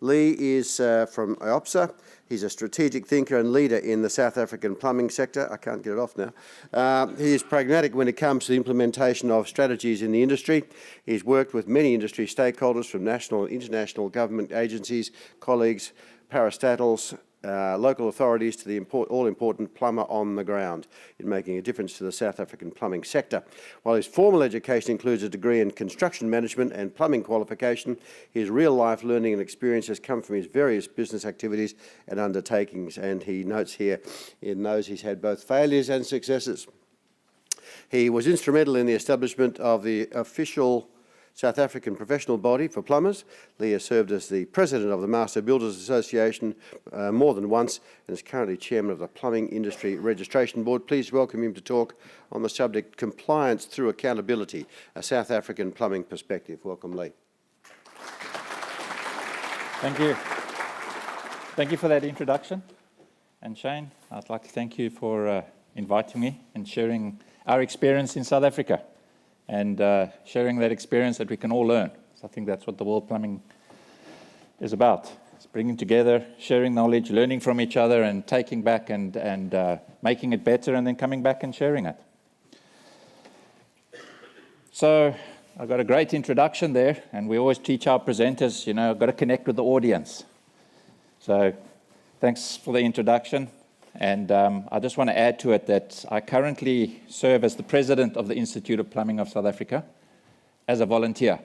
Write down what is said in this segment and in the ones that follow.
Lee is from IOPSA. He's a strategic thinker and leader in the South African plumbing sector. I can't get it off now. He is pragmatic when it comes to the implementation of strategies in the industry. He's worked with many industry stakeholders from national and international government agencies, colleagues, parastatals, local authorities to the all-important plumber on the ground in making a difference to the South African plumbing sector. While his formal education includes a degree in construction management and plumbing qualification, his real-life learning and experience has come from his various business activities and undertakings, and he notes here, he's had both failures and successes. He was instrumental in the establishment of the official South African professional body for plumbers. Lea served as the president of the Master Builders Association more than once and is currently chairman of the Plumbing Industry Registration Board. Please welcome him to talk on the subject Compliance Through Accountability, a South African plumbing perspective. Welcome, Lee. Thank you. Thank you for that introduction. And Shane, I'd like to thank you for inviting me and sharing our experience in South Africa, and sharing that experience that we can all learn. So I think that's what the World Plumbing is about. It's bringing together, sharing knowledge, learning from each other, and taking back and making it better, and then coming back and sharing it. So I got a great introduction there, and we always teach our presenters, I've got to connect with the audience. So thanks for the introduction. And I just want to add to it that I currently serve as the president of the Institute of Plumbing of South Africa as a volunteer.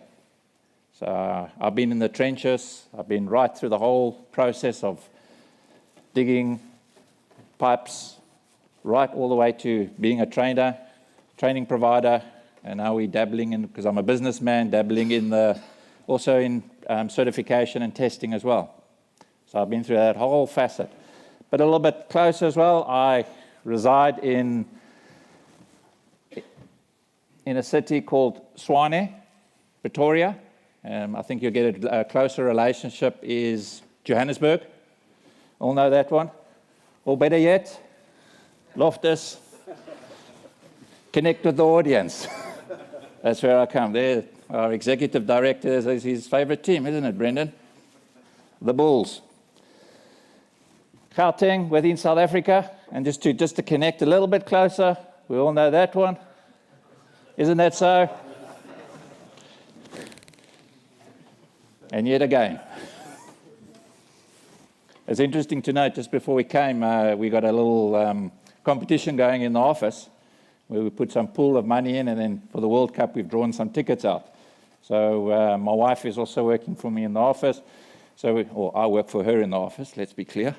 So I've been in the trenches. I've been right through the whole process of digging pipes, right all the way to being a trainer, training provider, and now we're dabbling in, because I'm a businessman, dabbling in also in certification and testing as well. So I've been through that whole facet. But a little bit closer as well, I reside in a city called Tshwane, Pretoria. I think you'll get a closer relationship is Johannesburg. All know that one. Or better yet, Loftus. Connect with the audience. That's where I come. There, our executive director is his favorite team, isn't it, Brendan? The Bulls. Gauteng within South Africa, and just to connect a little bit closer, we all know that one. Isn't that so? And yet again. It's interesting to note, just before we came, we got a little competition going in the office where we put some pool of money in, and then for the World Cup we've drawn some tickets out. So my wife is also working for me in the office, or I work for her in the office, let's be clear.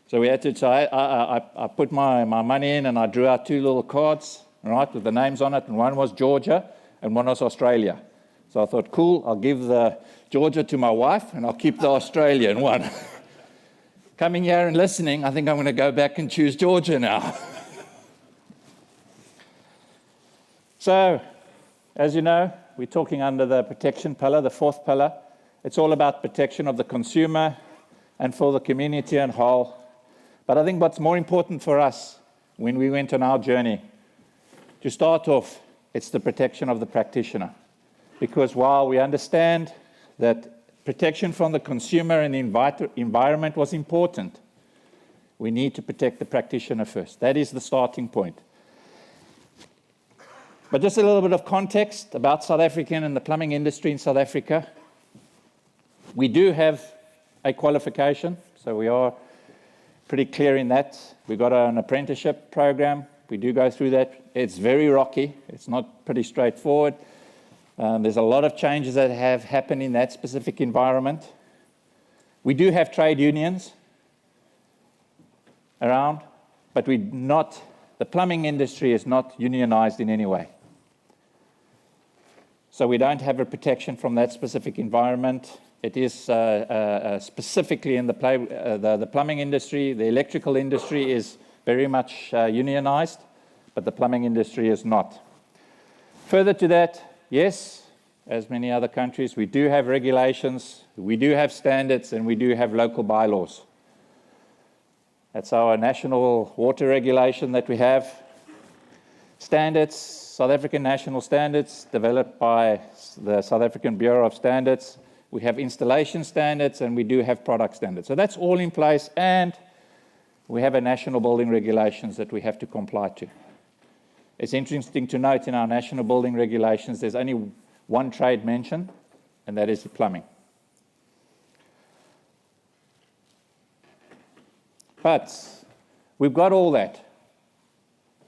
So we had to. So I put my money in, and I drew out two little cards, right, with the names on it, and one was Georgia, and one was Australia. So I thought, cool, I'll give the Georgia to my wife, and I'll keep the Australian one. Coming here and listening, I think I'm going to go back and choose Georgia now. So, as you know, we're talking under the protection pillar, the fourth pillar. It's all about protection of the consumer and for the community and whole. But I think what's more important for us when we went on our journey, to start off, it's the protection of the practitioner. Because while we understand that protection from the consumer and the environment was important, we need to protect the practitioner first. That is the starting point. But just a little bit of context about South Africa and the plumbing industry in South Africa. We do have a qualification, so we are pretty clear in that. We've got an apprenticeship program. We do go through that. It's very rocky. It's not pretty straightforward. There's a lot of changes that have happened in that specific environment. We do have trade unions around, but the plumbing industry is not unionized in any way. So we don't have a protection from that specific environment. It is specifically in the plumbing industry. The electrical industry is very much unionized, but the plumbing industry is not. Further to that, yes, as many other countries, we do have regulations, we do have standards, and we do have local bylaws. That's our national water regulation that we have. Standards, South African national standards, developed by the South African Bureau of Standards, we have installation standards, and we do have product standards. So that's all in place, and we have a national building regulations that we have to comply to. It's interesting to note in our national building regulations, there's only one trade mentioned, and that is the plumbing. But we've got all that.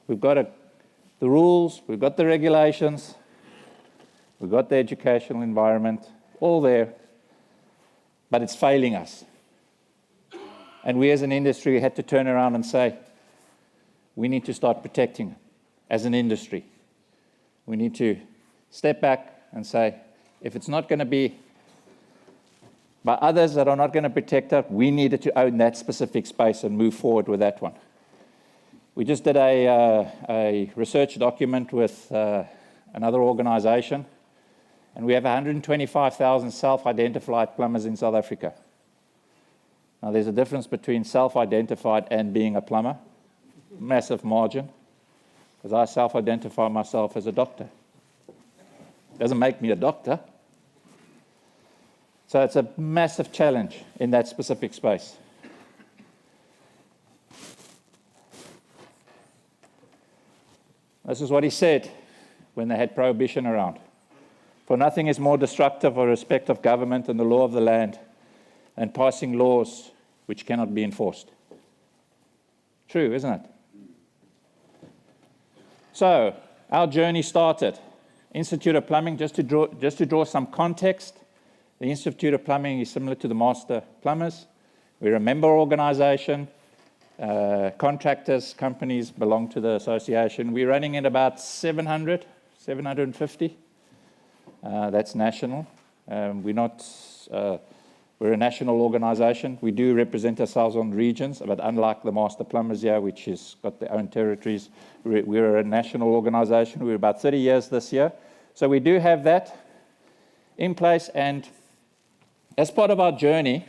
We've got the rules, we've got the regulations, we've got the educational environment, all there, but it's failing us. And we as an industry had to turn around and say, we need to start protecting it as an industry. We need to step back and say, if it's not going to be by others that are not going to protect us, we needed to own that specific space and move forward with that one. We just did a research document with another organization, and we have 125,000 self-identified plumbers in South Africa. Now, there's a difference between self-identified and being a plumber. Massive margin, because I self-identify myself as a doctor. Doesn't make me a doctor. So it's a massive challenge in that specific space. This is what he said when they had prohibition around. For nothing is more destructive of respect of government and the law of the land than passing laws which cannot be enforced. True, isn't it? So, our journey started. Institute of Plumbing, just to draw some context, the Institute of Plumbing is similar to the Master Plumbers. We're a member organization. Contractors, companies belong to the association. We're running at about 700, 750. That's national. We're a national organization. We do represent ourselves on regions, but unlike the Master Plumbers here, which has got their own territories, we're a national organization. We're about 30 years this year. So we do have that in place, and as part of our journey,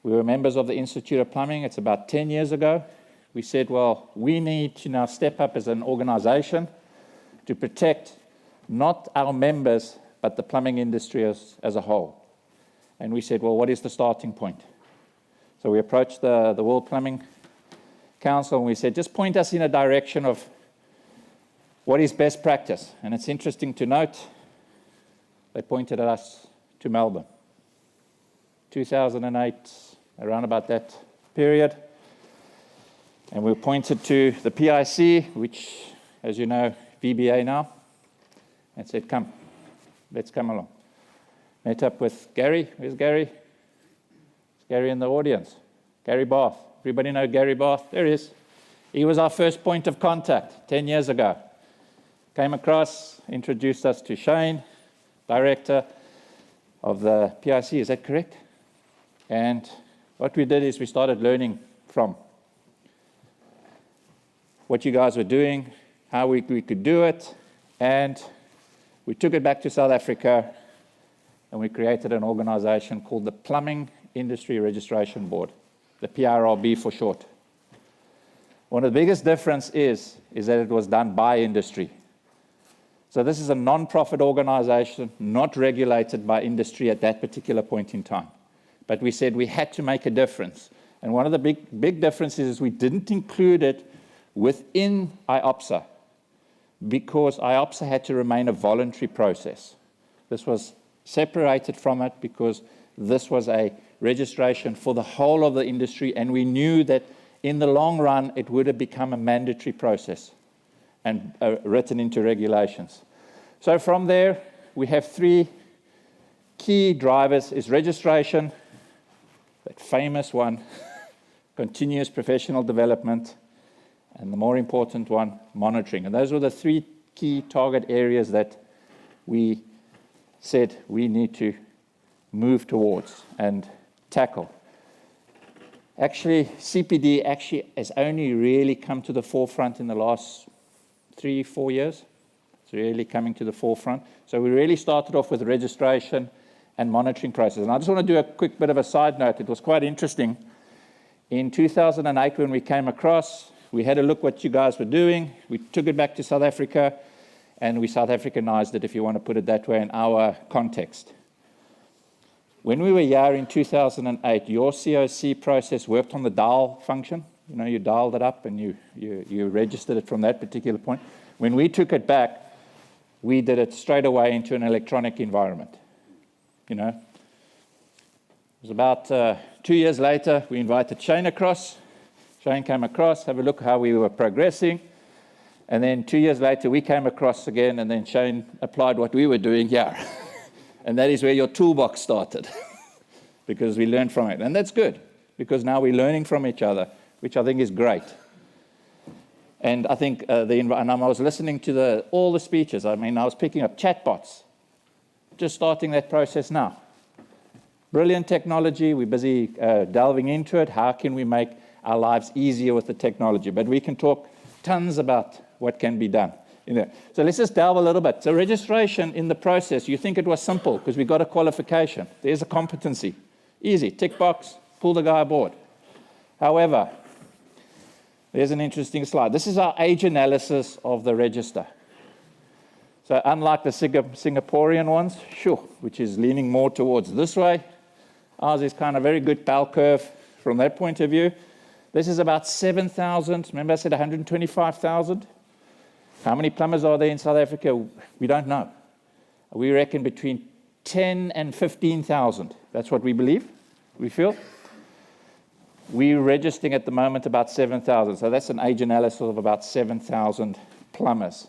we were members of the Institute of Plumbing. It's about 10 years ago. We said, well, we need to now step up as an organization to protect not our members, but the plumbing industry as a whole. And we said, well, what is the starting point? So we approached the World Plumbing Council, and we said, just point us in a direction of what is best practice. And it's interesting to note, they pointed at us to Melbourne. 2008, around about that period. And we pointed to the PIC, which, as you know, VBA now, and said, come, let's come along. Met up with Gary. Where's Gary? Is Gary in the audience? Gary Bath. Everybody know Gary Bath? There he is. He was our first point of contact 10 years ago. Came across, introduced us to Shane, director of the PIC. Is that correct? And what we did is we started learning from what you guys were doing, how we could do it, and we took it back to South Africa, and we created an organization called the Plumbing Industry Registration Board, the PRRB for short. One of the biggest difference is that it was done by industry. So this is a non-profit organization, not regulated by industry at that particular point in time. But we said we had to make a difference. And one of the big differences is we didn't include it within IOPSA, because IOPSA had to remain a voluntary process. This was separated from it because this was a registration for the whole of the industry, and we knew that in the long run it would have become a mandatory process and written into regulations. So from there, we have three key drivers: is registration, that famous one, continuous professional development, and the more important one, monitoring. And those were the three key target areas that we said we need to move towards and tackle. Actually, CPD has only really come to the forefront in the last 3-4 years. It's really coming to the forefront. So we really started off with registration and monitoring process. And I just want to do a quick bit of a side note. It was quite interesting. In 2008, when we came across, we had a look what you guys were doing. We took it back to South Africa, and we South Africanized it, if you want to put it that way, in our context. When we were here in 2008, your COC process worked on the dial function. You know, you dialed it up and you registered it from that particular point. When we took it back, we did it straight away into an electronic environment. You know, it was about 2 years later, we invited Shane across. Shane came across, have a look how we were progressing. And then 2 years later, we came across again, and then Shane applied what we were doing here. And that is where your toolbox started, because we learned from it. And that's good, because now we're learning from each other, which I think is great. And I think, and I was listening to all the speeches. I mean, I was picking up chatbots, just starting that process now. Brilliant technology. We're busy delving into it. How can we make our lives easier with the technology? But we can talk tons about what can be done in there. So let's just delve a little bit. So registration in the process, you think it was simple because we got a qualification. There's a competency. Easy, tick box, pull the guy aboard. However, there's an interesting slide. This is our age analysis of the register. So unlike the Singaporean ones, sure, which is leaning more towards this way, ours is kind of very good bell curve from that point of view. This is about 7,000. Remember I said 125,000? How many plumbers are there in South Africa? We don't know. We reckon between 10 and 15,000. That's what we believe, we feel. We're registering at the moment about 7,000. So that's an age analysis of about 7,000 plumbers.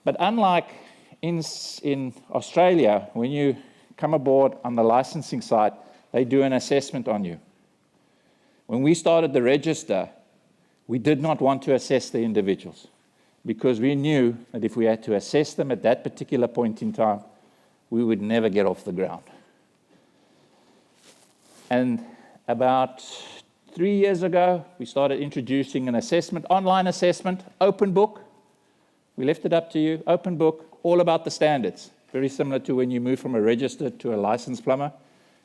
But unlike in Australia, when you come aboard on the licensing side, they do an assessment on you. When we started the register, we did not want to assess the individuals because we knew that if we had to assess them at that particular point in time, we would never get off the ground. And about 3 years ago, we started introducing an assessment, online assessment, open book. We left it up to you, open book, all about the standards. Very similar to when you move from a registered to a licensed plumber.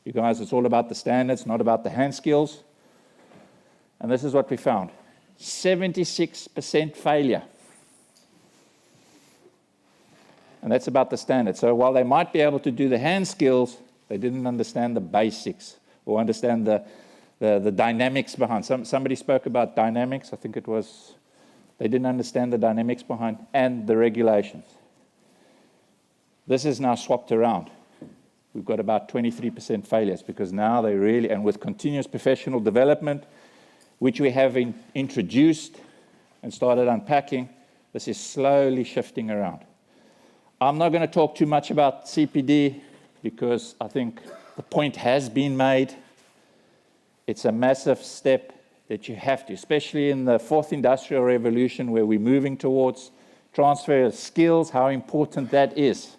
You guys, it's all about the standards, not about the hand skills. And this is what we found. 76% failure. And that's about the standard. So while they might be able to do the hand skills, they didn't understand the basics or understand the dynamics behind. Somebody spoke about dynamics. I think it was, they didn't understand the dynamics behind and the regulations. This is now swapped around. We've got about 23% failures because now they really, and with continuous professional development, which we have introduced and started unpacking, this is slowly shifting around. I'm not going to talk too much about CPD because I think the point has been made. It's a massive step that you have to, especially in the fourth industrial revolution where we're moving towards transfer of skills, how important that is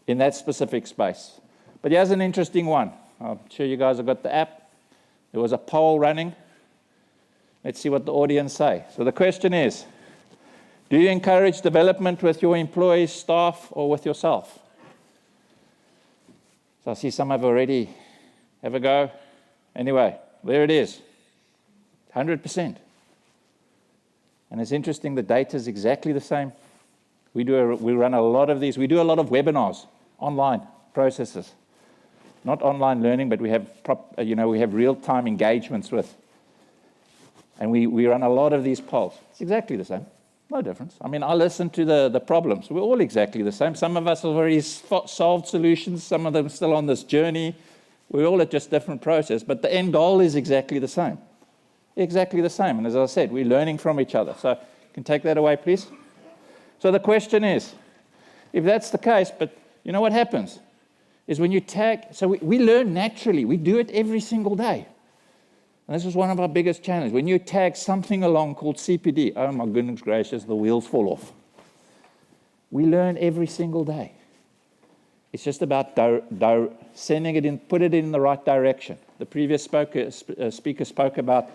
in that specific space. But here's an interesting one. I'm sure you guys have got the app. There was a poll running. Let's see what the audience say. So the question is, do you encourage development with your employees, staff, or with yourself? So I see some have already have a go. Anyway, there it is, 100%. And it's interesting, the data is exactly the same. We run a lot of these. We do a lot of webinars, online processes. Not online learning, but we have we have real-time engagements with. And we run a lot of these polls. It's exactly the same. No difference. I mean, I listen to the problems. We're all exactly the same. Some of us have already solved solutions. Some of them are still on this journey. We're all at just different process. But the end goal is exactly the same. Exactly the same. And as I said, we're learning from each other. So you can take that away, please. So the question is, if that's the case, but you know what happens? Is when you tag, so we learn naturally. We do it every single day. And this is one of our biggest challenges. When you tag something along called CPD, oh my goodness gracious, the wheels fall off. We learn every single day. It's just about sending it in, put it in the right direction. The previous speaker spoke about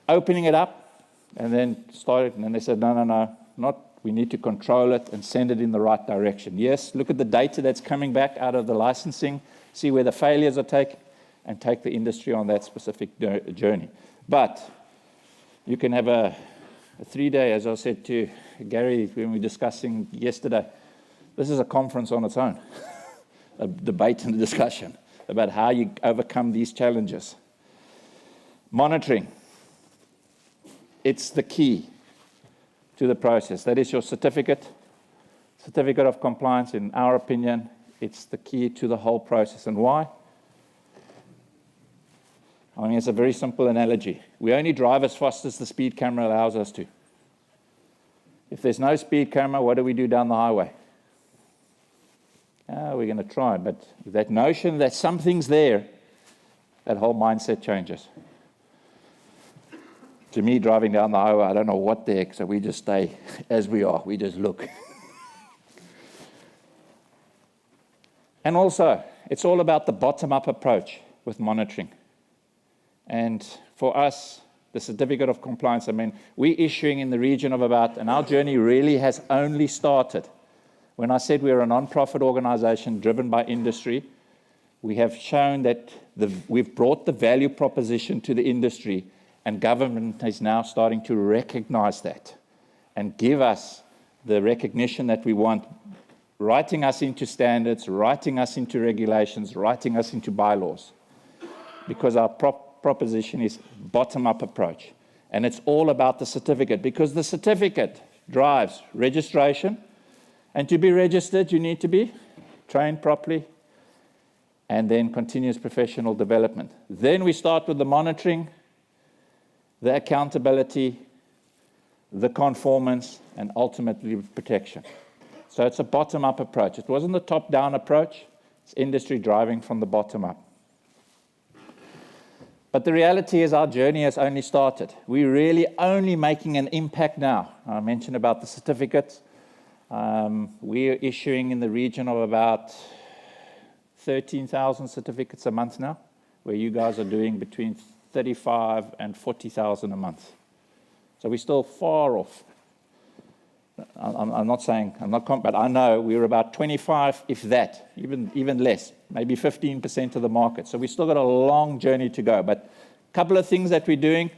opening it up and then started, and then they said, no, we need to control it and send it in the right direction. Yes, look at the data that's coming back out of the licensing, see where the failures are taken, and take the industry on that specific journey. But you can have a 3-day, as I said to Gary when we were discussing yesterday, this is a conference on its own. a debate and a discussion about how you overcome these challenges. Monitoring. It's the key to the process. That is your certificate of compliance. In our opinion, it's the key to the whole process. And why? I mean, it's a very simple analogy. We only drive as fast as the speed camera allows us to. If there's no speed camera, what do we do down the highway? We're going to try, but that notion that something's there, that whole mindset changes. To me, driving down the highway, I don't know what the heck, so we just stay as we are. We just look. And also, it's all about the bottom-up approach with monitoring. And for us, the certificate of compliance, I mean, we're issuing in the region of about, and our journey really has only started. When I said we're a non-profit organization driven by industry, we have shown that we've brought the value proposition to the industry, and government is now starting to recognize that and give us the recognition that we want, writing us into standards, writing us into regulations, writing us into bylaws. Because our proposition is bottom-up approach. And it's all about the certificate, because the certificate drives registration. And to be registered, you need to be trained properly, and then continuous professional development. Then we start with the monitoring, the accountability, the conformance, and ultimately protection. So it's a bottom-up approach. It wasn't the top-down approach. It's industry driving from the bottom up. But the reality is our journey has only started. We're really only making an impact now. I mentioned about the certificates. We're issuing in the region of about 13,000 certificates a month now, where you guys are doing between 35 and 40,000 a month. So we're still far off. I'm not saying, but I know we're about 25, if that, even less, maybe 15% of the market. So we've still got a long journey to go. But a couple of things that we're doing,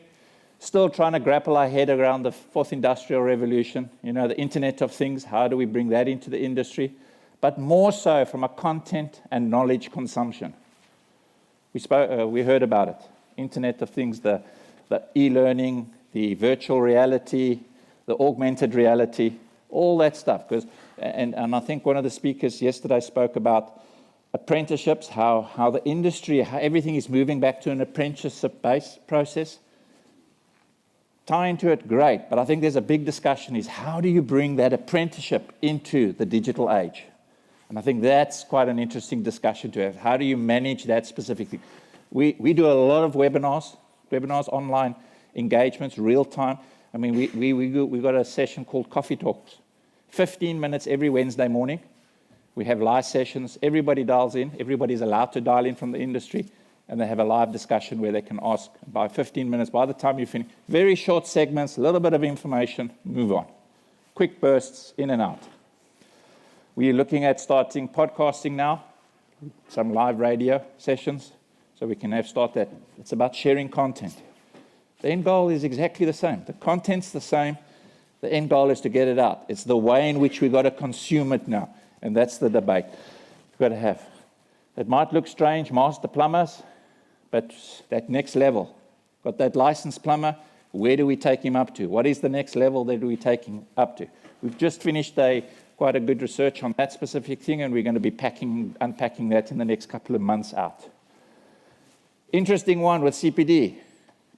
still trying to grapple our head around the fourth industrial revolution, the Internet of Things, how do we bring that into the industry? But more so from a content and knowledge consumption. We heard about it, Internet of Things, the e-learning, the virtual reality, the augmented reality, all that stuff. And I think one of the speakers yesterday spoke about apprenticeships, how the industry, how everything is moving back to an apprenticeship-based process. Tie into it, great, but I think there's a big discussion is how do you bring that apprenticeship into the digital age? And I think that's quite an interesting discussion to have. How do you manage that specific thing? We do a lot of webinars, online engagements, real time. I mean, we got a session called Coffee Talks, 15 minutes every Wednesday morning. We have live sessions. Everybody dials in. Everybody's allowed to dial in from the industry, and they have a live discussion where they can ask by 15 minutes. By the time you finish, very short segments, a little bit of information, move on. Quick bursts, in and out. We're looking at starting podcasting now, some live radio sessions, so we can start that. It's about sharing content. The end goal is exactly the same. The content's the same. The end goal is to get it out. It's the way in which we've got to consume it now. And that's the debate we've got to have. It might look strange, master plumbers, but that next level, got that licensed plumber, where do we take him up to? What is the next level that we're taking up to? We've just finished quite a good research on that specific thing, and we're going to be unpacking that in the next couple of months out. Interesting one with CPD.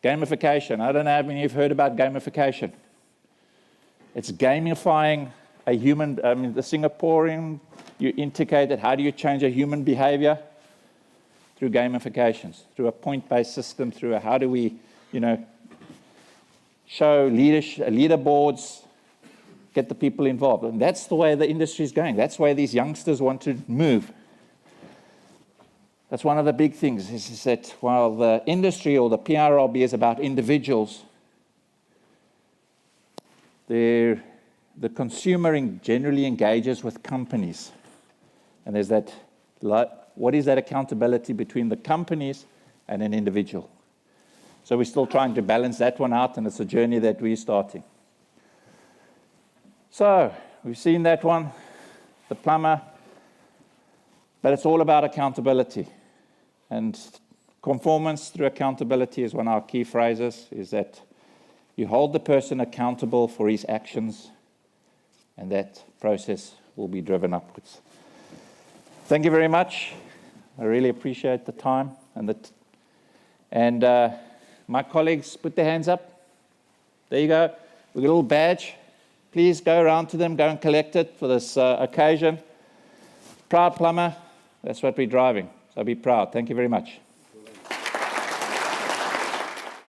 Gamification. I don't know how many of you have heard about gamification. It's gamifying a human, the Singaporean, you indicated how do you change a human behavior? Through gamifications, through a point-based system, through a how do we, show leaderboards, get the people involved. And that's the way the industry is going. That's why these youngsters want to move. That's one of the big things, is that while the industry or the PRLB is about individuals, the consumer generally engages with companies. And there's that, what is that accountability between the companies and an individual? So we're still trying to balance that one out, and it's a journey that we're starting. So we've seen that one, the plumber. But it's all about accountability. And conformance through accountability is one of our key phrases, is that you hold the person accountable for his actions, and that process will be driven upwards. Thank you very much. I really appreciate the time. And my colleagues, put their hands up. There you go. We've got a little badge. Please go around to them, go and collect it for this occasion. Proud plumber, that's what we're driving. So be proud. Thank you very much.